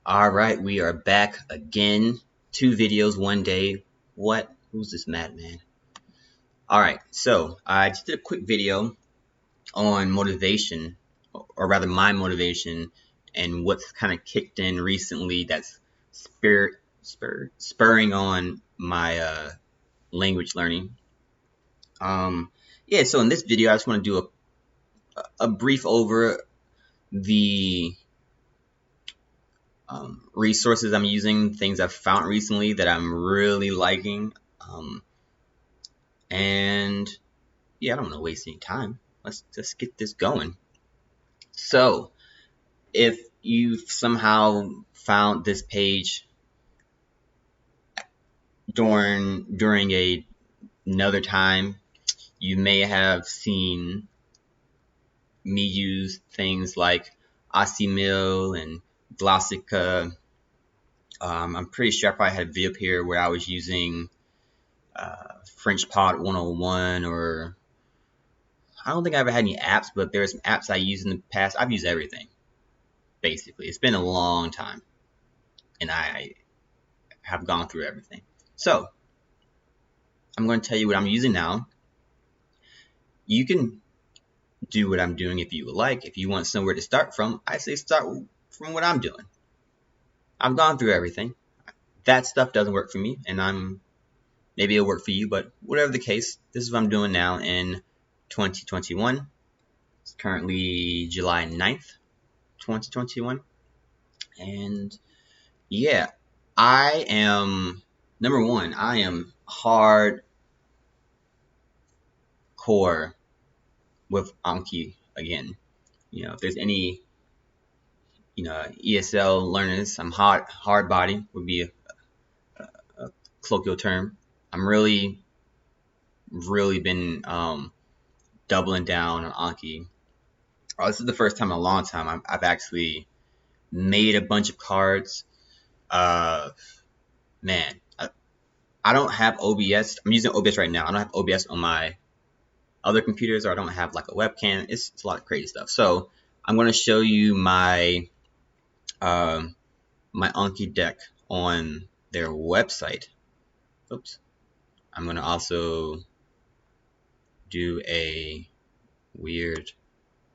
Alright, we are back again. 2 videos, 1 day. What? Who's this madman? Alright, so I just did a quick video on motivation, or rather my motivation, and what's kind of kicked in recently that's spurring on my language learning. Yeah, so in this video I just want to do a brief over the resources I'm using, things I've found recently that I'm really liking, and yeah, I don't want to waste any time. Let's just get this going. So if you've somehow found this page during another time, you may have seen me use things like Asimil and Glossica. I'm pretty sure I probably had a video up here where I was using French Pod 101, or I don't think I ever had any apps, but there are some apps I used in the past. I've used everything, basically. It's been a long time, and I have gone through everything. So I'm going to tell you what I'm using now. You can do what I'm doing if you would like. If you want somewhere to start from, I say start from what I'm doing. I've gone through everything. That stuff doesn't work for me, and maybe it'll work for you, but whatever the case, this is what I'm doing now in 2021. It's currently July 9th, 2021. And yeah, I am, number one, I am hardcore with Anki again. If there's any, ESL learners, I'm hard body would be a colloquial term. I'm really been doubling down on Anki. This is the first time in a long time I've actually made a bunch of cards. Man, I don't have OBS. I'm using OBS right now. I don't have OBS on my other computers, or I don't have like a webcam. It's a lot of crazy stuff. So I'm going to show you my my Anki deck on their website. Oops. I'm going to also do a weird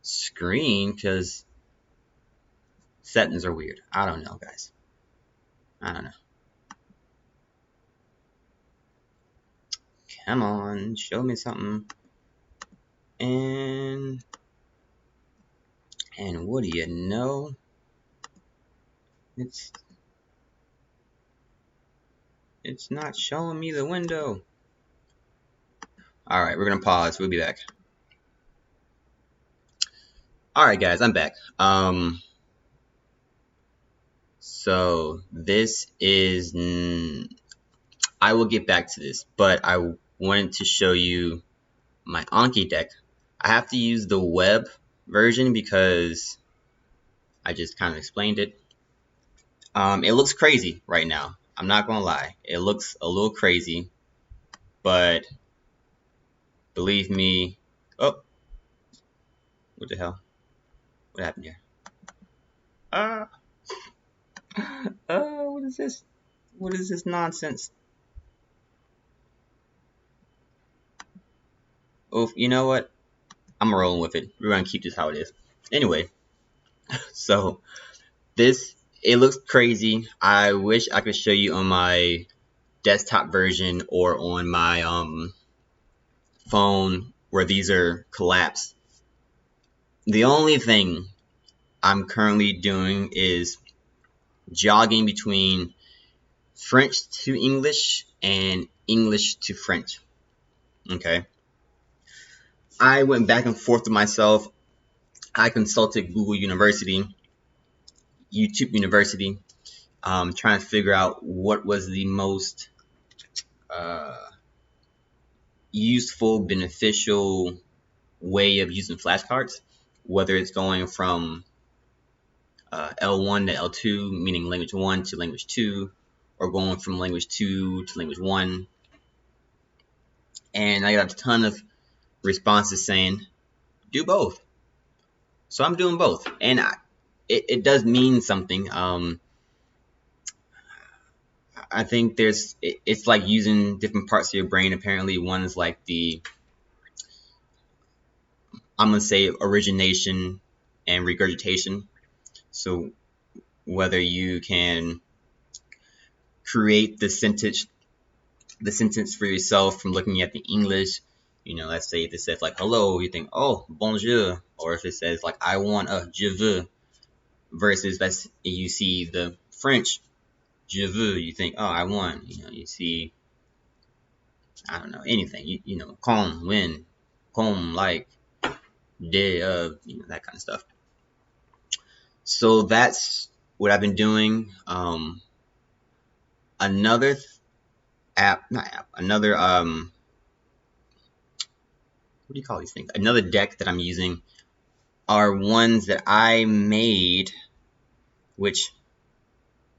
screen because settings are weird. I don't know, guys. I don't know. Come on, show me something. And what do you know? It's not showing me the window. Alright, we're gonna pause. We'll be back. Alright guys, I'm back. So this is, I will get back to this, but I wanted to show you my Anki deck. I have to use the web version because I just kind of explained it. It looks crazy right now. I'm not gonna lie. It looks a little crazy, but believe me. Oh, what the hell? What happened here? What is this? What is this nonsense? Oh, you know what? I'm rolling with it. We're gonna keep this how it is. Anyway, so it looks crazy. I wish I could show you on my desktop version or on my phone where these are collapsed. The only thing I'm currently doing is jogging between French to English and English to French. Okay. I went back and forth with myself. I consulted Google University, YouTube University, trying to figure out what was the most useful, beneficial way of using flashcards, whether it's going from L1 to L2, meaning language 1 to language 2, or going from language 2 to language 1. And I got a ton of responses saying, do both. So I'm doing both. And it does mean something. I think it's like using different parts of your brain. Apparently, one is like I'm gonna say origination and regurgitation. So whether you can create the sentence for yourself from looking at the English. Let's say if it says like hello, you think, oh, bonjour. Or if it says like I want a je veux, versus you see the French je veux, you think, oh, I want. You see, I don't know, anything. Comme, when, comme, like, de, that kind of stuff. So that's what I've been doing. Another another what do you call these things? Another deck that I'm using are ones that I made, which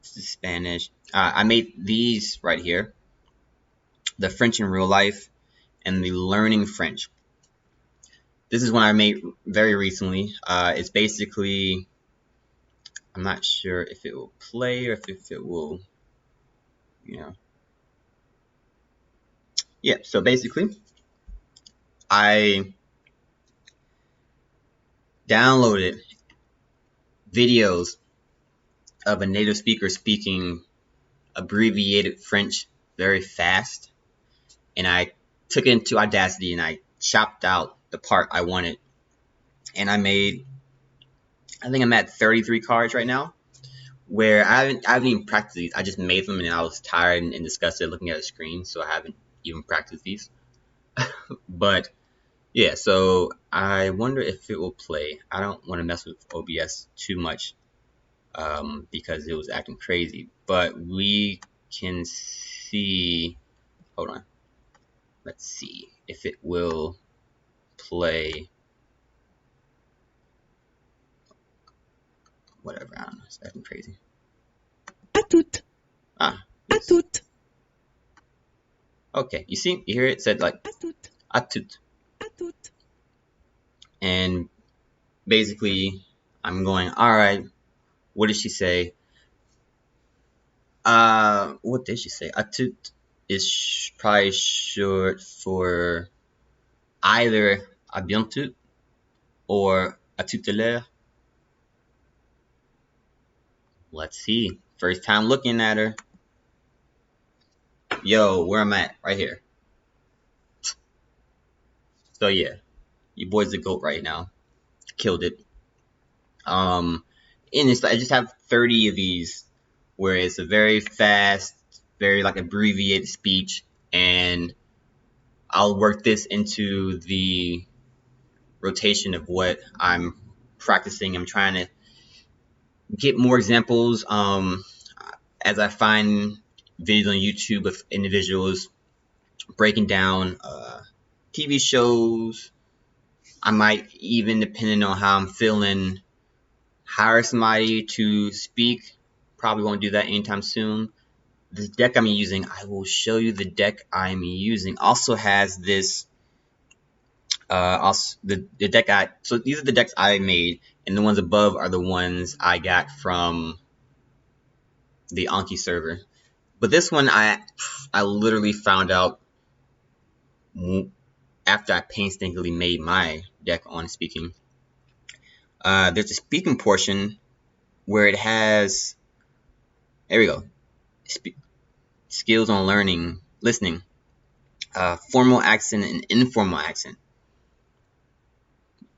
is Spanish. I made these right here, the French in Real Life and the Learning French. This is one I made very recently. It's basically, I'm not sure if it will play or if it will, yeah. So basically, I downloaded videos of a native speaker speaking abbreviated French very fast, and I took it into Audacity and I chopped out the part I wanted, and I think I'm at 33 cards right now, where I haven't even practiced these. I just made them and I was tired and disgusted looking at the screen, so I haven't even practiced these. But yeah, so I wonder if it will play. I don't want to mess with OBS too much because it was acting crazy. But we can see. Hold on. Let's see if it will play. Whatever. I don't know. It's acting crazy. À toutes. Ah. À toutes. Okay. You see? You hear it? It said like. À toutes. À toutes. À toutes. And basically, I'm going, all right, what did she say? What did she say? À toutes is probably short for either à bientôt or à tout à l'heure. Let's see. First time looking at her. Yo, where I'm at? Right here. So yeah, your boy's the GOAT right now. Killed it. And I just have 30 of these, where it's a very fast, very like abbreviated speech, and I'll work this into the rotation of what I'm practicing. I'm trying to get more examples as I find videos on YouTube of individuals breaking down TV shows. I might even, depending on how I'm feeling, hire somebody to speak. Probably won't do that anytime soon. The deck I'm using, I will show you the deck I'm using, also has this also the deck so these are the decks I made, and the ones above are the ones I got from the Anki server. But this one I literally found out after I painstakingly made my deck on speaking. There's a speaking portion where it has, there we go, skills on listening, formal accent and informal accent.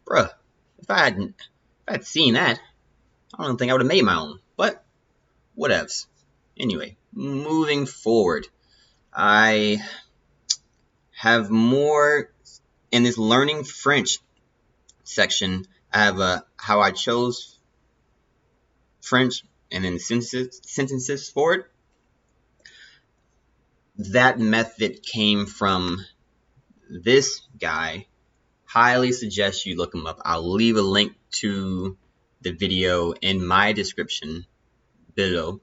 Bruh, if I had seen that, I don't think I would have made my own. But whatevs. Anyway, moving forward, I have more in this learning French section. I have how I chose French and then sentences for it. That method came from this guy. Highly suggest you look him up. I'll leave a link to the video in my description below.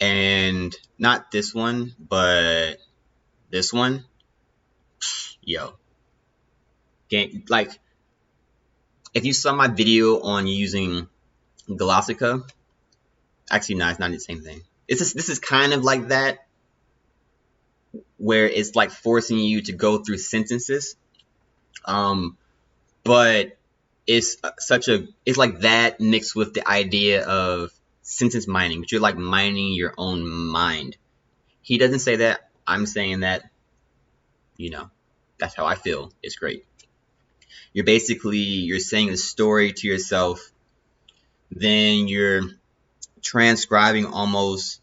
And not this one, but this one. Yo. Like, if you saw my video on using Glossica, actually, no, it's not the same thing. this is kind of like that, where it's like forcing you to go through sentences. But it's it's like that mixed with the idea of sentence mining, but you're like mining your own mind. He doesn't say that. I'm saying that, you know, that's how I feel. It's great. You're saying a story to yourself, then you're transcribing almost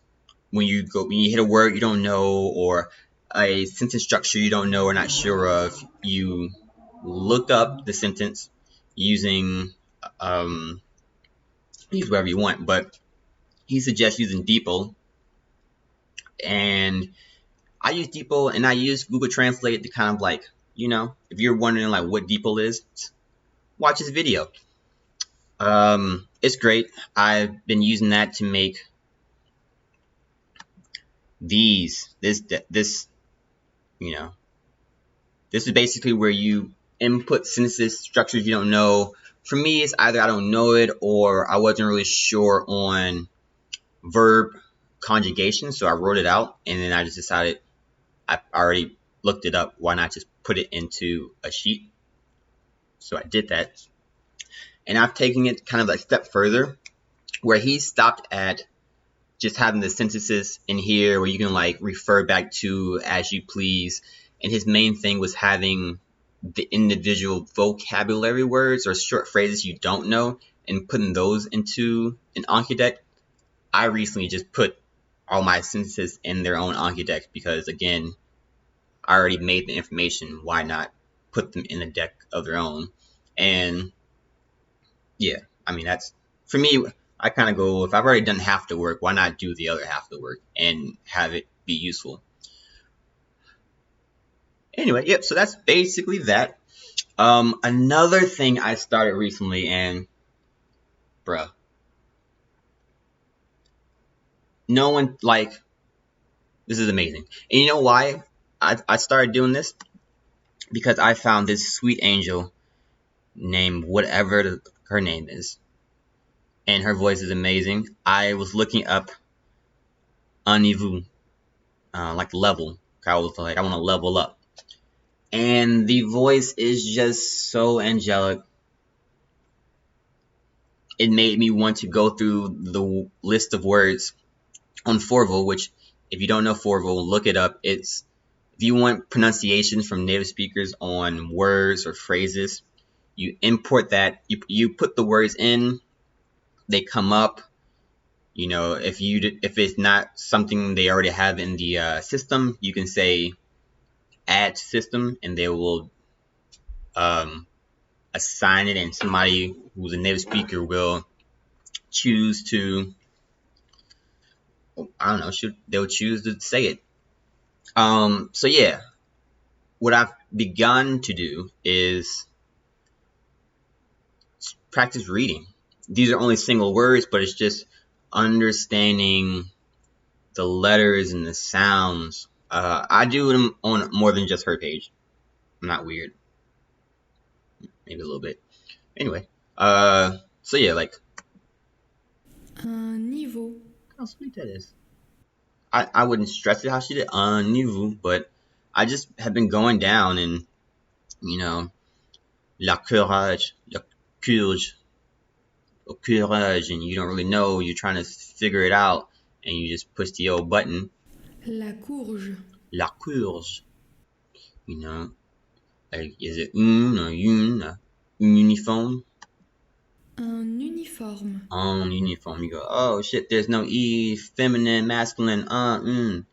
when you hit a word you don't know or a sentence structure you don't know or not sure of, you look up the sentence using use whatever you want, but he suggests using DeepL, and I use DeepL and I use Google Translate to kind of like, if you're wondering like what DeepL is, watch this video. It's great. I've been using that to make this, this is basically where you input sentences, structures you don't know. For me, it's either I don't know it or I wasn't really sure on verb conjugation, so I wrote it out, and then I just decided I already looked it up. Why not just put it into a sheet? So I did that, and I've taken it kind of a step further, where he stopped at just having the sentences in here where you can like refer back to as you please, and his main thing was having the individual vocabulary words or short phrases you don't know and putting those into an Anki Deck. I recently just put all my sentences in their own Anki Deck because, again, I already made the information. Why not put them in a deck of their own? And yeah, I mean, that's for me. I kind of go, if I've already done half the work, why not do the other half of the work and have it be useful? Anyway, yep, so that's basically that. Another thing I started recently, and bruh, no one, like, this is amazing. And you know why I started doing this? Because I found this sweet angel named whatever her name is, and her voice is amazing. I was looking up un niveau, like level. I was like, I want to level up, and the voice is just so angelic. It made me want to go through the list of words on Forval, which, if you don't know Forval, look it up. It's if you want pronunciations from native speakers on words or phrases, you import that. You put the words in, they come up. If it's not something they already have in the system, you can say add to system, and they will assign it, and somebody who's a native speaker will choose to, I don't know, they'll choose to say it. So yeah, what I've begun to do is practice reading. These are only single words, but it's just understanding the letters and the sounds. I do them on more than just her page. I'm not weird. Maybe a little bit. Anyway, so yeah, like, Un niveau. how sweet that is. I wouldn't stress it how she did un niveau, but I just have been going down and, you know, la courage, la courage, courage, and you don't really know, you're trying to figure it out, and you just push the old button, La courge. la courage, you know, like, is it un or un uniform? Un uniforme. On uniform, you go, oh shit, there's no E, feminine, masculine, I mean,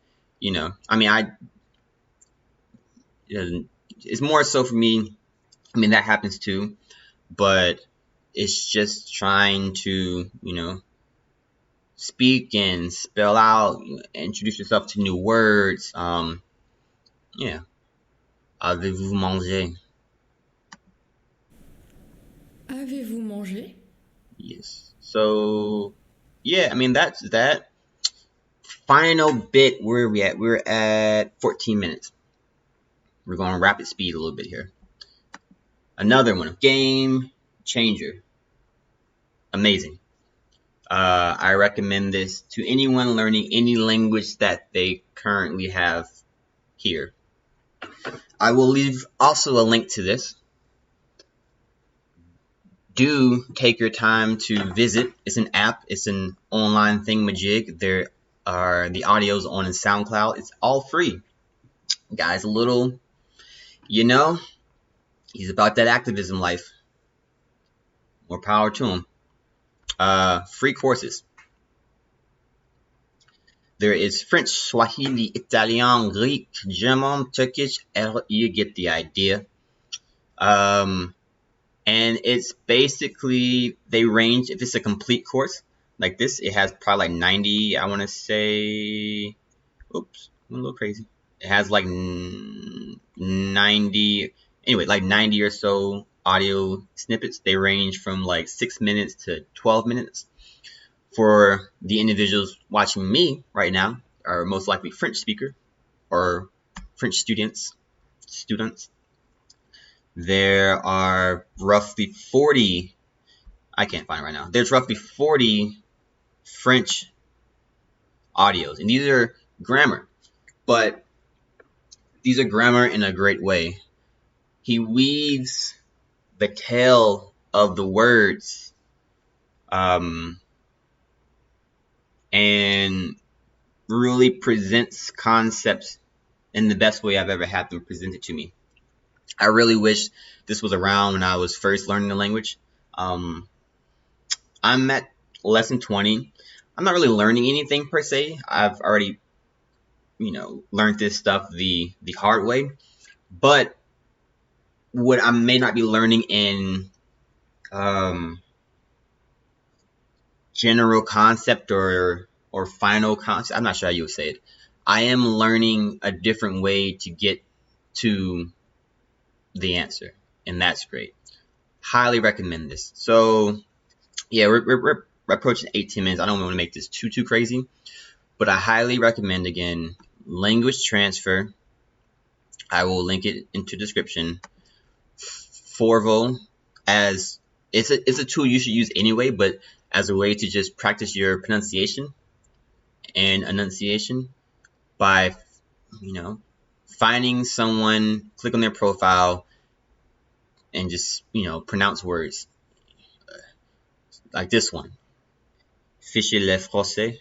it's more so for me, I mean, that happens too, but it's just trying to, speak and spell out, introduce yourself to new words. Yeah. Avez-vous mangé? Avez-vous mangé? Yes. So, yeah, I mean, that's that. Final bit, where are we at? We're at 14 minutes. We're going rapid speed a little bit here. Another one, game changer. Amazing. I recommend this to anyone learning any language that they currently have here. I will leave also a link to this. Do take your time to visit. It's an app. It's an online thingamajig. There are the audios on SoundCloud. It's all free. Guy's a little, you know, he's about that activism life. More power to him. Free courses. There is French, Swahili, Italian, Greek, German, Turkish. You get the idea. And it's basically, they range, if it's a complete course like this, it has probably like 90, I want to say, oops, I'm a little crazy. It has like 90, anyway, like 90 or so audio snippets. They range from like 6 minutes to 12 minutes. For the individuals watching me right now are most likely French speaker or French students. There are roughly 40, I can't find it right now. There's roughly 40 French audios, and these are grammar, but these are grammar in a great way. He weaves the tail of the words, and really presents concepts in the best way I've ever had them presented to me. I really wish this was around when I was first learning the language. I'm at lesson 20. I'm not really learning anything per se. I've already, learned this stuff the hard way. But what I may not be learning in general concept or final concept, I'm not sure how you would say it. I am learning a different way to get to the answer, and that's great. Highly recommend this. So yeah, we're approaching 18 minutes. I don't want to make this too crazy, but I highly recommend, again, language transfer. I will link it into the description. Forvo, as it's a tool you should use anyway, but as a way to just practice your pronunciation and enunciation by finding someone, click on their profile, and just pronounce words like this one. Fichez le français.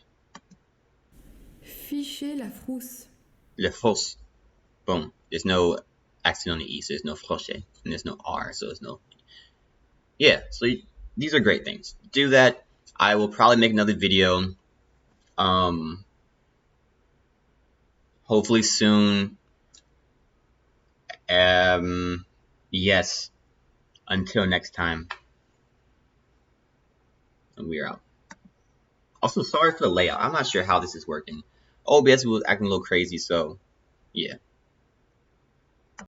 Fichez la frousse. Le fausse. Boom. There's no accent on the E, so there's no français, and there's no R, so there's no. Yeah, so these are great things. Do that. I will probably make another video. Hopefully soon. Yes. Until next time. And we're out. Also, sorry for the layout. I'm not sure how this is working. OBS was acting a little crazy, so yeah.